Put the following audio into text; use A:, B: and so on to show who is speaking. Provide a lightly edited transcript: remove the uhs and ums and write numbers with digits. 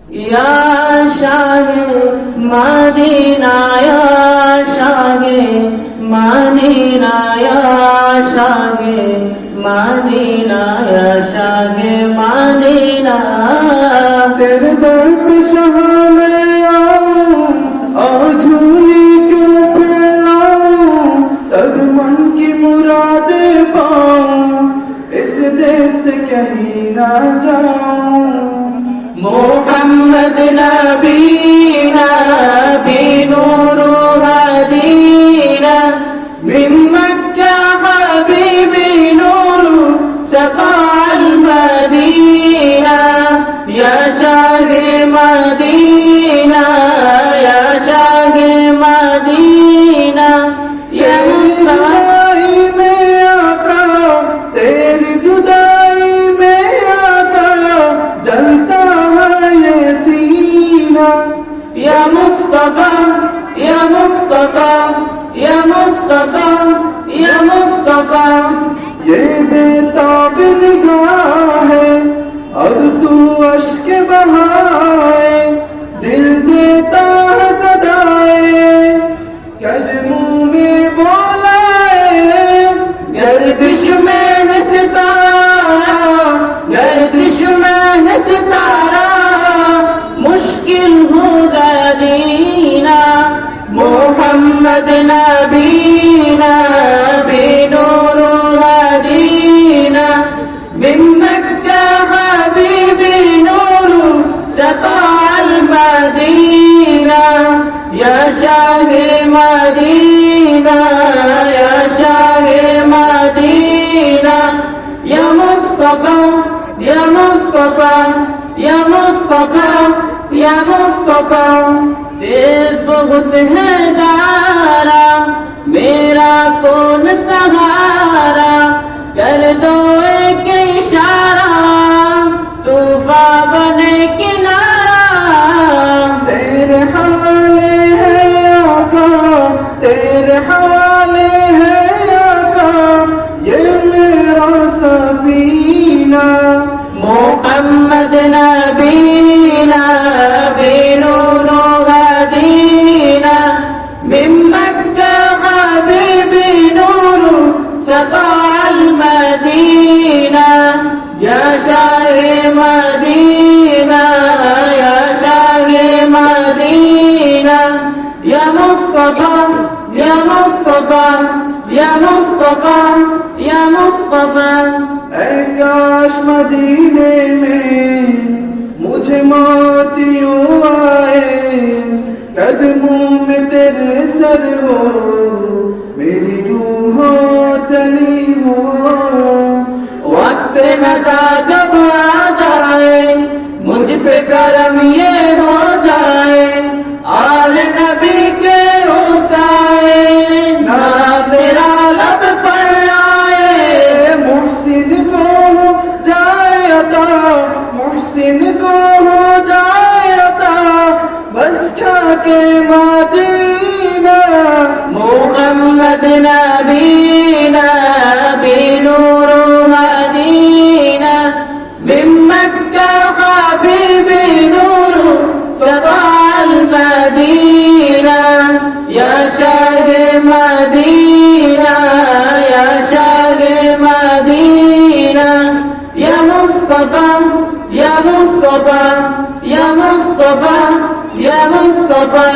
A: या शाहे मदीना या शाहे मदीना या शाहे मदीना या शाहे मदीना
B: तेरे दर पे शाह मैं आऊं और झूली क्यों फैलाऊं, सब मन की मुरादें पाऊं, इस देश से कहीं ना जाऊं।
A: मोहम्मद नबीना बिनूर हदीना मिन मक्का हबीबी नूर सताल मदीना या शाहे मदीना या शाहे मदीना या
B: जुदाई में आका, तेरी जुदाई में आका, जलता है ये सीना।
A: या मुस्तफा या मुस्तफा या मुस्तफा या मुस्तफा
B: ये बेताब निगाह है अब तू अश्क बहाए, दिल देता है सदाए, कदमों में बोलाए।
A: गर्दिश में है सितारा गर्दिश में है सितारा मुश्किल होगा जीना मोहम्मद नबीना बिनूर हदीना मिन मक्का हबीबी नूर सताल मदीना या शाहे मदीना या शाहे मदीना या मुस्तफा या मुस्तफा या मुस्तफा या मुस्तफा तेज बहुत है दारा मेरा कौन सहारा कर दो एक इशारा तूफा बने किनारा
B: तेरे हवाले है आका, तेरे हवाले है आका, ये मेरा सफीना।
A: मोहम्मद नबीना बिनूर हदीना मिन मक्का हबीबी नूर सताल मदीना या शाहे मदीना या शाहे मदीना या मुस्तफा या मुस्तफा या मुस्तफा या मुस्तफा
B: ऐ काश मदीने में मुझे मौत यूं आए, कदमों में तेरे सर हो, मेरी रूह हो चली हो।
A: वक्त नज़ा जब आ जाए मुझ पे करम ये हो जाए आल नबी के हुसाए ना तेरा लब पर आए
B: मुहसिन को हो जाए अता, मुहसिन को हो जाए अता, बस खा के मदीना।
A: मोहम्मद नबीना बिनूर हदीना मिन मक्का हबीबी नूर सताल मदीना या शाहे मदीना या शाहे मदीना या मुस्तफा या मुस्तफा या मुस्तफा या मुस्तफा